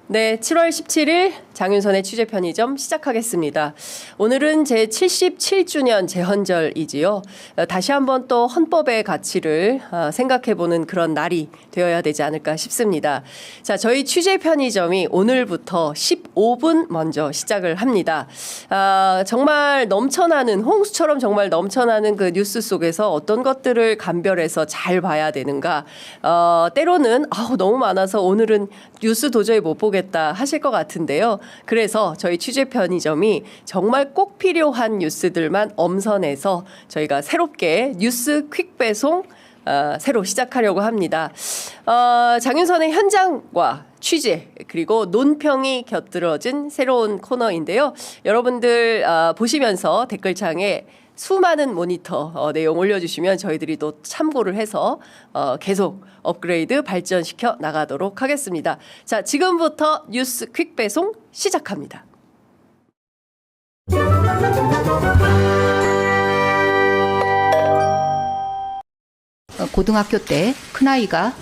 네, 7월 17일 장윤선의 취재편의점 시작하겠습니다. 오늘은 제 77주년 재헌절이지요. 다시 한번 또 헌법의 가치를 생각해보는 그런 날이 되어야 되지 않을까 싶습니다. 자, 저희 취재편의점이 오늘부터 15분 먼저 시작을 합니다. 정말 넘쳐나는, 홍수처럼 정말 넘쳐나는 그 뉴스 속에서 어떤 것들을 감별해서 잘 봐야 되는가. 때로는 너무 많아서 오늘은 뉴스 도저히 못 보겠다 하실 것 같은데요. 그래서 저희 취재 편의점이 정말 꼭 필요한 뉴스들만 엄선해서 저희가 새롭게 뉴스 퀵 배송 새로 시작하려고 합니다. 장윤선의 현장과 취재 그리고 논평이 곁들어진 새로운 코너인데요. 여러분들 보시면서 댓글창에 수많은 모니터 내용 올려주시면 저희들이 또 참고를 해서 계속 업그레이드 발전시켜 나가도록 하겠습니다. 자, 지금부터 뉴스 퀵 배송 시작합니다. 고등학교 때 큰아이가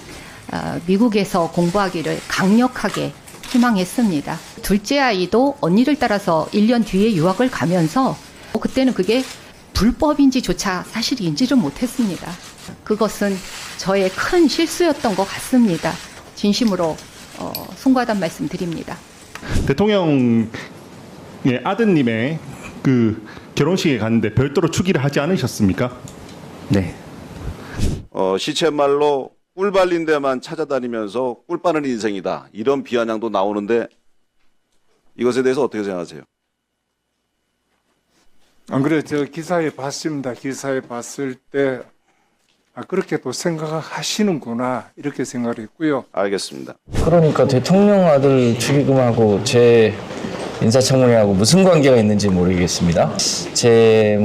미국에서 공부하기를 강력하게 희망했습니다. 둘째 아이도 언니를 따라서 1년 뒤에 유학을 가면서 그때는 그게 불법인지조차 사실 인지를 못했습니다. 그것은 저의 큰 실수였던 것 같습니다. 진심으로 송구하다는 말씀 드립니다. 대통령의 아드님의 그 결혼식에 갔는데 별도로 축의를 하지 않으셨습니까? 네. 시쳇말로 꿀 발린 데만 찾아다니면서 꿀 빠는 인생이다. 이런 비아냥도 나오는데 이것에 대해서 어떻게 생각하세요? 안 그래, 저 기사에 봤습니다. 기사에 봤을 때 그렇게 또 생각하시는구나 이렇게 생각을 했고요. 알겠습니다. 그러니까 대통령 아들 축의금하고 제 인사청문회하고 무슨 관계가 있는지 모르겠습니다. 제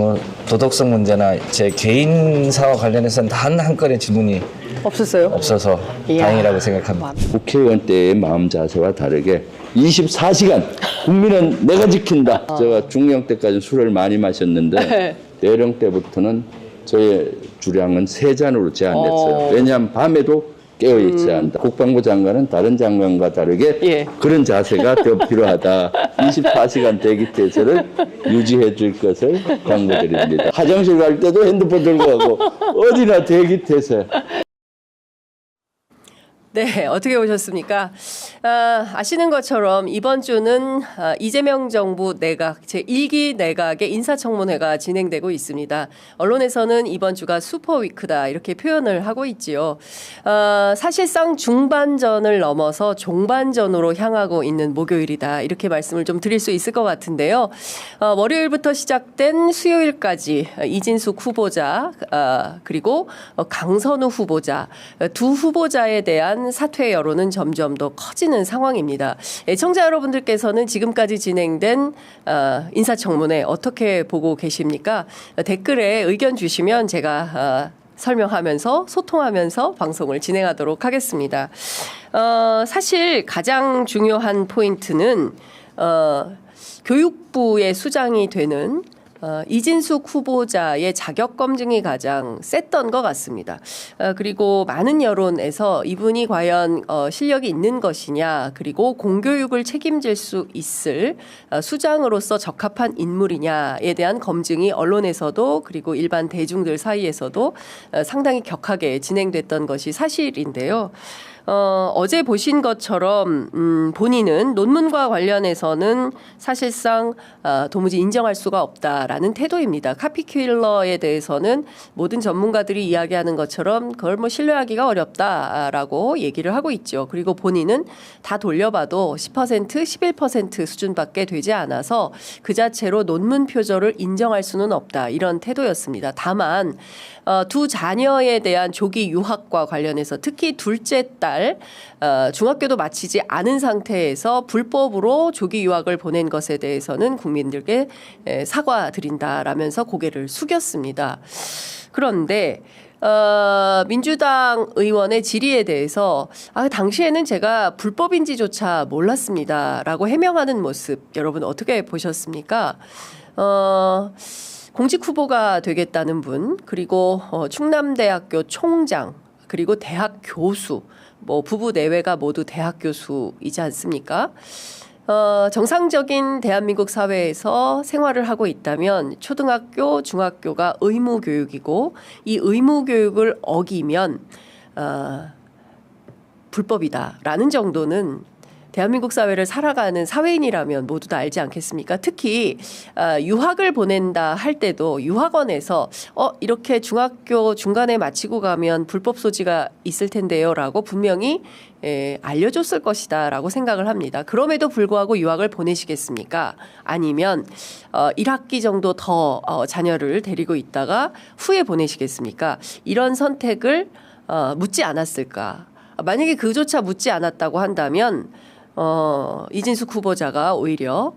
도덕성 문제나 제 개인사와 관련해서는 단 한 건의 질문이 없어서 다행이라고 생각합니다. 국회의원 때의 마음 자세와 다르게 24시간 국민은 내가 지킨다. 제가 중령 때까지 술을 많이 마셨는데 대령 때부터는 저의 주량은 3잔으로 제한됐어요. 왜냐하면 밤에도 깨어있어야 한다. 국방부 장관은 다른 장관과 다르게 그런 자세가 더 필요하다. 24시간 대기태세를 유지해 줄 것을 당부드립니다. 화장실 갈 때도 핸드폰 들고 가고 어디나 대기태세. 네, 어떻게 오셨습니까? 아시는 것처럼 이번 주는 이재명 정부 내각 제1기 내각의 인사청문회가 진행되고 있습니다. 언론에서는 이번 주가 슈퍼위크다 이렇게 표현을 하고 있지요. 사실상 중반전을 넘어서 종반전으로 향하고 있는 목요일이다 이렇게 말씀을 좀 드릴 수 있을 것 같은데요. 월요일부터 시작된 수요일까지 이진숙 후보자 그리고 강선우 후보자 두 후보자에 대한 사퇴 여론은 점점 더 커지는 상황입니다. 애청자 여러분들께서는 지금까지 진행된 인사청문회 어떻게 보고 계십니까? 댓글에 의견 주시면 제가 설명하면서 소통하면서 방송을 진행하도록 하겠습니다. 사실 가장 중요한 포인트는 교육부의 수장이 되는 이진숙 후보자의 자격 검증이 가장 셌던 것 같습니다. 그리고 많은 여론에서 이분이 과연 실력이 있는 것이냐, 그리고 공교육을 책임질 수 있을 수장으로서 적합한 인물이냐에 대한 검증이 언론에서도 그리고 일반 대중들 사이에서도 상당히 격하게 진행됐던 것이 사실인데요. 어제 보신 것처럼 본인은 논문과 관련해서는 사실상 도무지 인정할 수가 없다라는 태도입니다. 카피킬러에 대해서는 모든 전문가들이 이야기하는 것처럼 그걸 신뢰하기가 어렵다라고 얘기를 하고 있죠. 그리고 본인은 다 돌려봐도 10%, 11% 수준밖에 되지 않아서 그 자체로 논문 표절을 인정할 수는 없다. 이런 태도였습니다. 다만 두 자녀에 대한 조기 유학과 관련해서 특히 둘째 딸 중학교도 마치지 않은 상태에서 불법으로 조기 유학을 보낸 것에 대해서는 국민들께 사과드린다라면서 고개를 숙였습니다. 그런데 민주당 의원의 질의에 대해서 당시에는 제가 불법인지조차 몰랐습니다라고 해명하는 모습 여러분 어떻게 보셨습니까? 공직 후보가 되겠다는 분, 그리고 충남대학교 총장, 그리고 대학 교수, 뭐 부부 내외가 모두 대학 교수이지 않습니까? 정상적인 대한민국 사회에서 생활을 하고 있다면 초등학교, 중학교가 의무 교육이고 이 의무 교육을 어기면 불법이다라는 정도는 대한민국 사회를 살아가는 사회인이라면 모두 다 알지 않겠습니까? 특히 유학을 보낸다 할 때도 유학원에서 이렇게 중학교 중간에 마치고 가면 불법 소지가 있을 텐데요라고 분명히 알려줬을 것이다라고 생각을 합니다. 그럼에도 불구하고 유학을 보내시겠습니까? 아니면 1학기 정도 더 자녀를 데리고 있다가 후에 보내시겠습니까? 이런 선택을 묻지 않았을까? 만약에 그조차 묻지 않았다고 한다면 이진숙 후보자가 오히려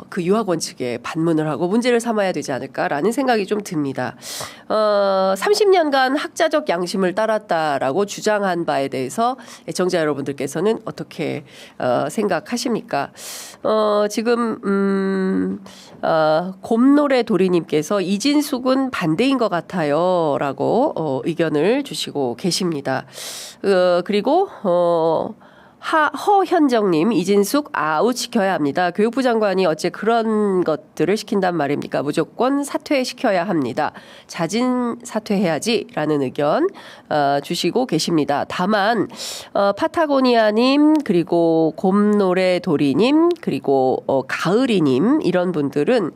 그 유학원 측에 반문을 하고 문제를 삼아야 되지 않을까라는 생각이 좀 듭니다. 30년간 학자적 양심을 따랐다라고 주장한 바에 대해서 애청자 여러분들께서는 어떻게 생각하십니까? 지금 곰노래 도리님께서 이진숙은 반대인 것 같아요라고 의견을 주시고 계십니다. 그리고 허현정님, 이진숙 아웃 시켜야 합니다. 교육부 장관이 어째 그런 것들을 시킨단 말입니까? 무조건 사퇴시켜야 합니다. 자진 사퇴해야지라는 의견 주시고 계십니다. 다만 파타고니아님, 그리고 곰노래 도리님, 그리고 가을이님 이런 분들은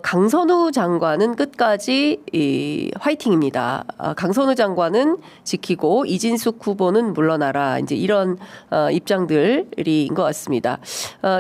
강선우 장관은 끝까지 화이팅입니다. 강선우 장관은 지키고 이진숙 후보는 물러나라. 이제 이런 입장들인 것 같습니다.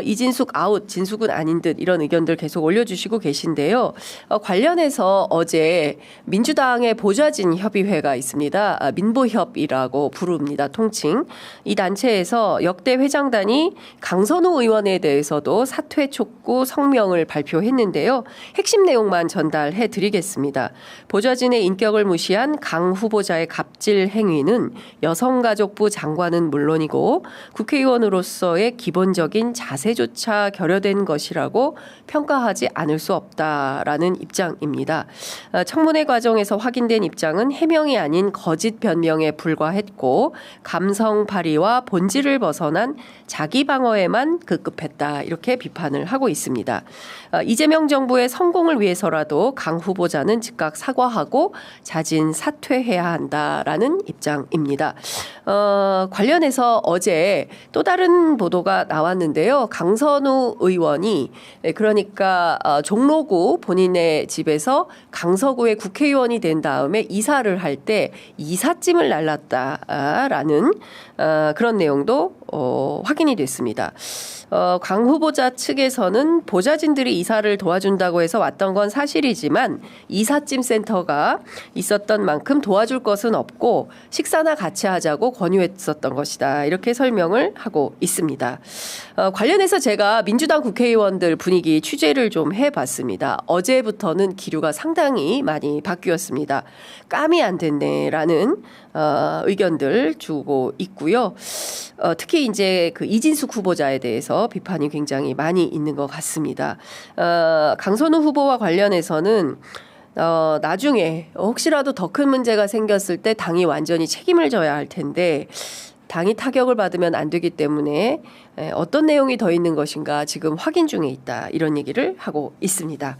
이진숙 아웃, 진숙은 아닌 듯 이런 의견들 계속 올려주시고 계신데요. 관련해서 어제 민주당의 보좌진 협의회가 있습니다. 민보협이라고 부릅니다. 통칭. 이 단체에서 역대 회장단이 강선우 의원에 대해서도 사퇴 촉구 성명을 발표했는데요. 핵심 내용만 전달해 드리겠습니다. 보좌진의 인격을 무시한 강 후보자의 갑질 행위는 여성가족부 장관은 물론이고 국회의원으로서의 기본적인 자세조차 결여된 것이라고 평가하지 않을 수 없다라는 입장입니다. 청문회 과정에서 확인된 입장은 해명이 아닌 거짓 변명에 불과했고 감성 발휘와 본질을 벗어난 자기 방어에만 급급했다 이렇게 비판을 하고 있습니다. 이재명 정부의 성공을 위해서라도 강 후보자는 즉각 사과하고 자진 사퇴해야 한다라는 입장입니다. 관련해서 어제 또 다른 보도가 나왔는데요. 강선우 의원이 그러니까 종로구 본인의 집에서 강서구의 국회의원이 된 다음에 이사를 할 때 이삿짐을 날랐다라는 그런 내용도 확인이 됐습니다. 강 후보자 측에서는 보좌진들이 이사를 도와준다고 해서 왔던 건 사실이지만 이삿짐 센터가 있었던 만큼 도와줄 것은 없고 식사나 같이 하자고 권유했었던 것이다. 이렇게 설명을 하고 있습니다. 관련해서 제가 민주당 국회의원들 분위기 취재를 좀 해봤습니다. 어제부터는 기류가 상당히 많이 바뀌었습니다. 감이 안 됐네라는 의견들 주고 있고요. 특히 이제 그 이진숙 후보자에 대해서 비판이 굉장히 많이 있는 것 같습니다. 강선우 후보와 관련해서는 나중에 혹시라도 더 큰 문제가 생겼을 때 당이 완전히 책임을 져야 할 텐데 당이 타격을 받으면 안 되기 때문에 어떤 내용이 더 있는 것인가 지금 확인 중에 있다 이런 얘기를 하고 있습니다.